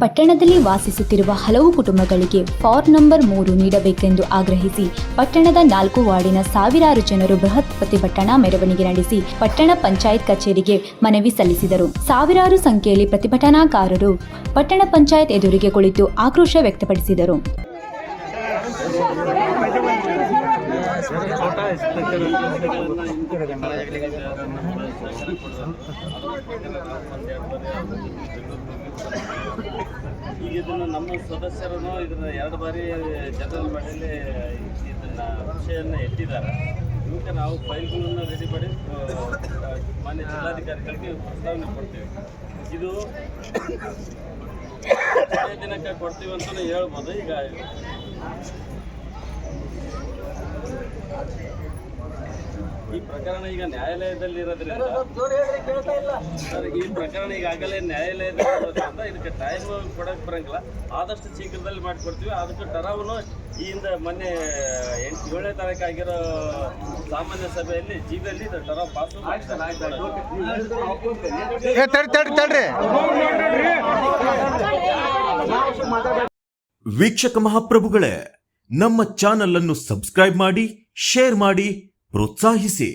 ಪಟ್ಟಣದಲ್ಲಿ ವಾಸಿಸುತ್ತಿರುವ ಹಲವು ಕುಟುಂಬಗಳಿಗೆ ಫಾರ್ಮ್ ನಂಬರ್ 3 ನೀಡಬೇಕೆಂದು ಆಗ್ರಹಿಸಿ ಪಟ್ಟಣದ 4 ವಾರ್ಡಿನ ಸಾವಿರಾರು ಜನರು ಬೃಹತ್ ಪ್ರತಿಭಟನಾ ಮೆರವಣಿಗೆ ನಡೆಸಿ ಪಟ್ಟಣ ಪಂಚಾಯತ್ ಕಚೇರಿಗೆ ಮನವಿ ಸಲ್ಲಿಸಿದರು. ಸಾವಿರಾರು ಸಂಖ್ಯೆಯಲ್ಲಿ ಪ್ರತಿಭಟನಾಕಾರರು ಪಟ್ಟಣ ಪಂಚಾಯತ್ ಎದುರಿಗೆ ಕುಳಿತು ಆಕ್ರೋಶ ವ್ಯಕ್ತಪಡಿಸಿದರು. ಈಗ ಇದನ್ನು ನಮ್ಮ ಸದಸ್ಯರು ಇದನ್ನು 2 ಬಾರಿ ಜನರಲ್ ಬಾಡಿಯಲ್ಲಿ ಇದನ್ನು ವಿಷಯವನ್ನು ಎತ್ತಿದ್ದಾರೆ. ಇವಕ್ಕೆ ನಾವು ಫೈಲ್ಗಳನ್ನು ರೆಡಿ ಮಾಡಿ ಮಾನ್ಯ ಜಿಲ್ಲಾಧಿಕಾರಿಗಳಿಗೆ ಪ್ರಸ್ತಾವನೆ ಕೊಡ್ತೀವಿ. ಇದು ದಿನಕ್ಕೆ ಕೊಡ್ತೀವಿ ಅಂತಲೇ ಹೇಳ್ಬೋದು. ಈಗ ಈ ಪ್ರಕರಣ ಈಗ ನ್ಯಾಯಾಲಯದಲ್ಲಿ ಇರೋದ್ರಿಂದ ಈ ಪ್ರಕರಣ ಈಗಾಗಲೇ ನ್ಯಾಯಾಲಯದಲ್ಲಿರೋದ್ರಿಂದ ಇದಕ್ಕೆ ಟೈಮ್ ಕೊಡೋಕೆ ಬರೋಂಗಿಲ್ಲ. ಆದಷ್ಟು ಶೀಘ್ರದಲ್ಲಿ ಮಾಡಿಕೊಡ್ತೀವಿ. ಅದಕ್ಕೆ ಟರಾವನ್ನು ಈ ಹಿಂದೆ ಮೊನ್ನೆ 7ನೇ ತಾರೀಕು ಆಗಿರೋ ಸಾಮಾನ್ಯ ಸಭೆಯಲ್ಲಿ ಜಿಬಿಯಲ್ಲಿ ಟರಾ ಪಾಸ್ ವೀಕ್ಷಕ ಮಹಾಪ್ರಭುಗಳೇ, ನಮ್ಮ ಚಾನಲ್ ಅನ್ನು ಸಬ್ಸ್ಕ್ರೈಬ್ ಮಾಡಿ, ಶೇರ್ ಮಾಡಿ, ಪ್ರೋತ್ಸಾಹಿಸಿ.